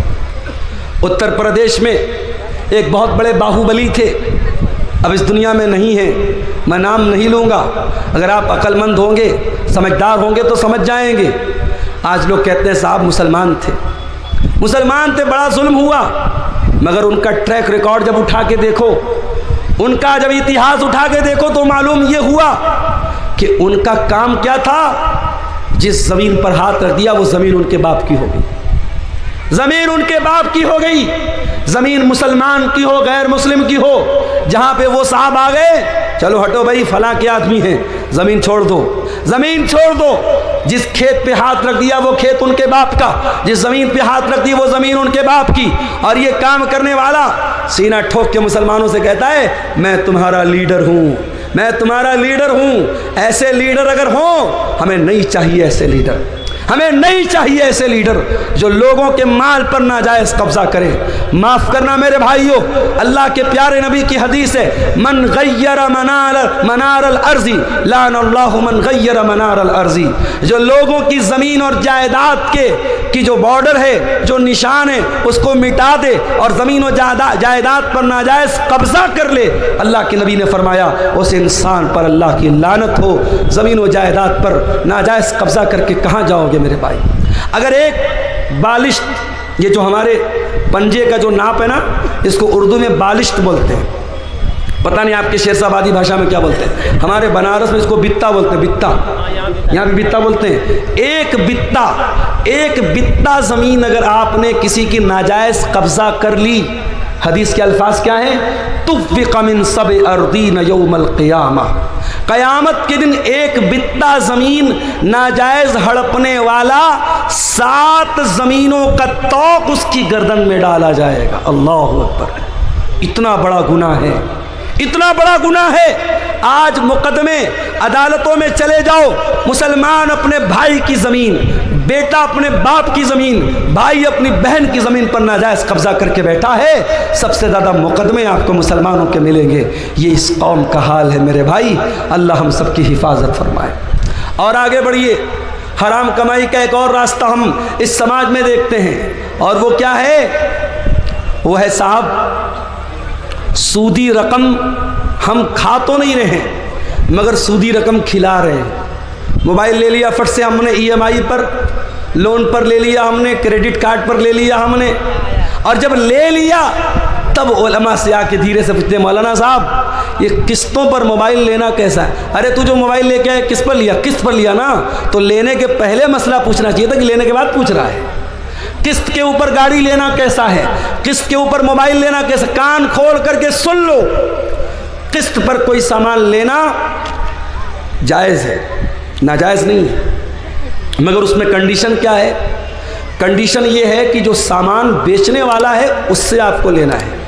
उत्तर प्रदेश में एक बहुत बड़े बाहुबली थे, अब इस दुनिया में नहीं है, मैं नाम नहीं लूँगा, अगर आप अक्लमंद होंगे, समझदार होंगे तो समझ जाएंगे। आज लोग कहते हैं साहब मुसलमान थे, मुसलमान थे, बड़ा जुल्म हुआ, मगर उनका ट्रैक रिकॉर्ड जब उठा के देखो, उनका जब इतिहास उठा के देखो, तो मालूम ये हुआ कि उनका काम क्या था। जिस ज़मीन पर हाथ रख दिया वो ज़मीन उनके बाप की हो गई, ज़मीन उनके बाप की हो गई। ज़मीन मुसलमान की हो, गैर मुस्लिम की हो, जहाँ पे वो साहब आ गए, चलो हटो भाई फलां के आदमी हैं, ज़मीन छोड़ दो, ज़मीन छोड़ दो। जिस खेत पे हाथ रख दिया वो खेत उनके बाप का, जिस ज़मीन पे हाथ रख दी वो ज़मीन उनके बाप की। और ये काम करने वाला सीना ठोक के मुसलमानों से कहता है मैं तुम्हारा लीडर हूँ, मैं तुम्हारा लीडर हूँ। ऐसे लीडर अगर हों, हमें नहीं चाहिए ऐसे लीडर, हमें नहीं चाहिए ऐसे लीडर जो लोगों के माल पर नाजायज़ कब्जा करें। माफ़ करना मेरे भाइयों, अल्लाह के प्यारे नबी की हदीस है, मन गय्यर मनार अल अर्ज़ी लानल्लाहु मन गय्यर मनार अल अर्ज़ी। जो लोगों की ज़मीन और जायदाद की जो बॉर्डर है, जो निशान है, उसको मिटा दे और ज़मीन और जायदाद पर नाजायज़ कब्ज़ा कर ले, अल्लाह के नबी ने फरमाया उस इंसान पर अल्लाह की लानत हो। ज़मीन और जायदाद पर नाजायज़ कब्ज़ा करके कहाँ जाओगे मेरे भाई? अगर एक बालिश्त, ये जो हमारे पंजे का जो नाप है ना, इसको उर्दू में बालिश्त बोलते हैं, पता नहीं आपके शेरशाबादी भाषा में क्या बोलते हैं, हमारे बनारस में इसको बित्ता बोलते हैं, बित्ता, यहाँ भी बित्ता बोलते हैं। एक बित्ता ज़मीन अगर आपने किसी की नाजायज़ कब्ज़ा कर ली, हदीस के अल्फाज क्या है, तुफ़्फ़िक़ मिन सब अर्दीन यौमल क़ियामा, क़यामत के दिन एक बित्ता ज़मीन नाजायज़ हड़पने वाला 7 ज़मीनों का तौक उसकी गर्दन में डाला जाएगा। अल्लाहु अकबर, इतना बड़ा गुनाह है, इतना बड़ा गुनाह है। आज मुकदमे अदालतों में चले जाओ, मुसलमान अपने भाई की ज़मीन, बेटा अपने बाप की ज़मीन, भाई अपनी बहन की ज़मीन पर नाजायज़ कब्ज़ा करके बैठा है, सबसे ज़्यादा मुकदमे आपको मुसलमानों के मिलेंगे। ये इस कौम का हाल है मेरे भाई, अल्लाह हम सब की हिफाजत फरमाए। और आगे बढ़िए, हराम कमाई का एक और रास्ता हम इस समाज में देखते हैं, और वो क्या है? वो है साहब सूदी रकम हम खा तो नहीं रहे हैं, मगर सूदी रकम खिला रहे हैं। मोबाइल ले लिया फट से हमने, EMI पर, लोन पर ले लिया हमने, क्रेडिट कार्ड पर ले लिया हमने, और जब ले लिया तब उलमा से आके धीरे से पूछते, मौलाना साहब ये किस्तों पर मोबाइल लेना कैसा है? अरे तू जो मोबाइल लेके आया किस पर लिया? किस्त पर लिया ना, तो लेने के पहले मसला पूछना चाहिए था कि लेने के बाद पूछ रहा है। किस्त के ऊपर गाड़ी लेना कैसा है, किस्त के ऊपर मोबाइल लेना कैसा? कान खोल करके सुन लो, किस्त पर कोई सामान लेना जायज़ है, नाजायज़ नहीं है, मगर उसमें कंडीशन क्या है? कंडीशन ये है कि जो सामान बेचने वाला है उससे आपको लेना है।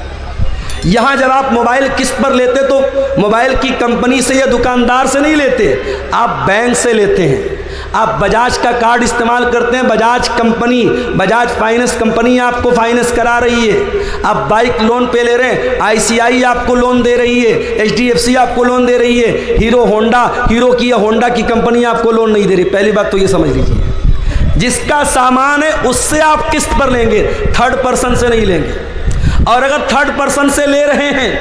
यहाँ जब आप मोबाइल किस्त पर लेते तो मोबाइल की कंपनी से या दुकानदार से नहीं लेते, आप बैंक से लेते हैं। आप बजाज का कार्ड इस्तेमाल करते हैं, Bajaj company, Bajaj finance company आपको फाइनेंस करा रही है। आप बाइक लोन पे ले रहे हैं, ICI आपको लोन दे रही है, HDFC आपको लोन दे रही है, हीरो की या होंडा की कंपनी आपको लोन नहीं दे रही। पहली बात तो ये समझ लीजिए, जिसका सामान है उससे आप किस्त पर लेंगे, थर्ड पर्सन से नहीं लेंगे। और अगर थर्ड पर्सन से ले रहे हैं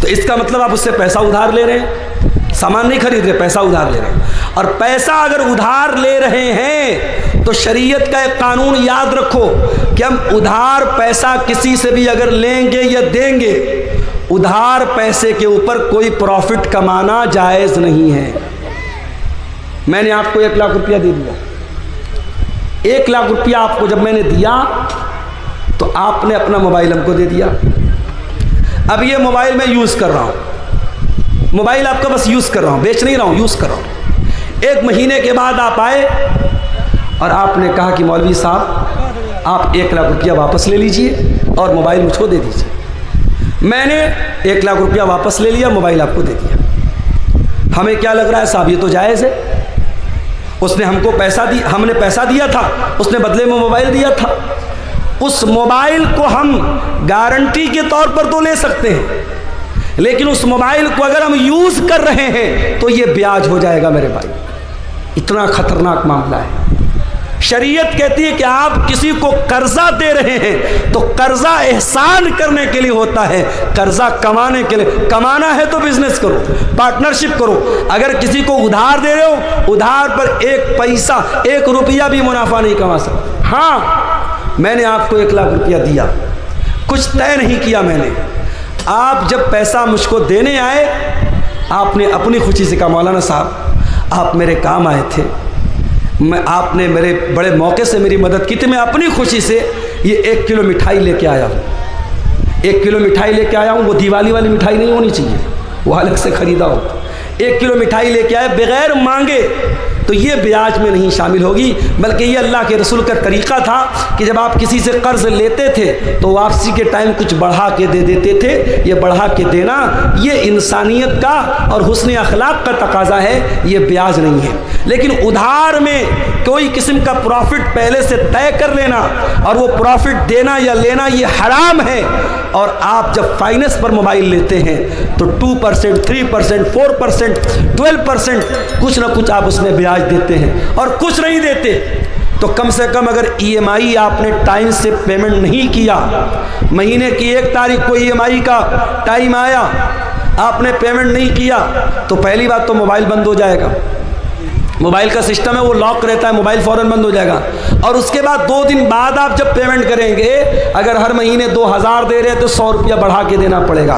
तो इसका मतलब आप उससे पैसा उधार ले रहे हैं, सामान नहीं खरीद रहे, पैसा उधार ले रहे हैं। और पैसा अगर उधार ले रहे हैं तो शरीयत का एक कानून याद रखो कि हम उधार पैसा किसी से भी अगर लेंगे या देंगे, उधार पैसे के ऊपर कोई प्रॉफिट कमाना जायज़ नहीं है। मैंने आपको 1 लाख रुपया दे दिया, 1 लाख रुपया आपको जब मैंने दिया तो आपने अपना मोबाइल हमको दे दिया। अब ये मोबाइल मैं यूज़ कर रहा हूँ, मोबाइल आपका बस यूज़ कर रहा हूँ, बेच नहीं रहा हूँ, यूज़ कर रहा हूँ। 1 महीने के बाद आप आए और आपने कहा कि मौलवी साहब आप 1 लाख रुपया वापस ले लीजिए और मोबाइल मुझको दे दीजिए। मैंने 1 लाख रुपया वापस ले लिया, मोबाइल आपको दे दिया। हमें क्या लग रहा है साहब, ये तो जायज़ है, उसने हमको पैसा दिया, हमने पैसा दिया था, उसने बदले में मोबाइल दिया था। उस मोबाइल को हम गारंटी के तौर पर तो ले सकते हैं, लेकिन उस मोबाइल को अगर हम यूज़ कर रहे हैं तो ये ब्याज हो जाएगा मेरे भाई। इतना खतरनाक मामला है। शरीयत कहती है कि आप किसी को कर्जा दे रहे हैं तो कर्जा एहसान करने के लिए होता है, कर्जा कमाने के लिए। कमाना है तो बिजनेस करो, पार्टनरशिप करो। अगर किसी को उधार दे रहे हो, उधार पर 1 पैसा 1 रुपया भी मुनाफा नहीं कमा सकते। हाँ, मैंने आपको 1 लाख रुपया दिया, कुछ तय नहीं किया मैंने। आप जब पैसा मुझको देने आए, आपने अपनी खुशी से कहा मौलाना साहब आप मेरे काम आए थे, आपने मेरे बड़े मौके से मेरी मदद की थी, मैं अपनी खुशी से ये 1 किलो मिठाई लेके आया हूँ। 1 किलो मिठाई लेके आया हूँ, वो दिवाली वाली मिठाई नहीं होनी चाहिए, वो अलग से ख़रीदा हो। 1 किलो मिठाई लेके आए, बगैर मांगे तो ये ब्याज में नहीं शामिल होगी, बल्कि ये अल्लाह के रसूल का तरीक़ा था कि जब आप किसी से कर्ज़ लेते थे तो वापसी के टाइम कुछ बढ़ा के दे देते थे। ये बढ़ा के देना ये इंसानियत का और हुस्न अखलाक का तकाजा है, ये ब्याज नहीं है। लेकिन उधार में कोई किस्म का प्रॉफिट पहले से तय कर लेना और वो प्रॉफिट देना या लेना ये हराम है। और आप जब फाइनेंस पर मोबाइल लेते हैं तो 2%, 3%, 4%, 12% कुछ ना कुछ आप उसमें ब्याज देते हैं और कुछ नहीं देते। तो कम से कम अगर EMI आपने टाइम से पेमेंट नहीं किया, महीने की 1 तारीख को EMI का टाइम आया, आपने पेमेंट नहीं किया, तो पहली बात तो मोबाइल बंद हो जाएगा। मोबाइल का सिस्टम है वो लॉक रहता है, मोबाइल फ़ौरन बंद हो जाएगा। और उसके बाद 2 दिन बाद आप जब पेमेंट करेंगे, अगर हर महीने 2000 दे रहे हैं तो 100 रुपया बढ़ा के देना पड़ेगा।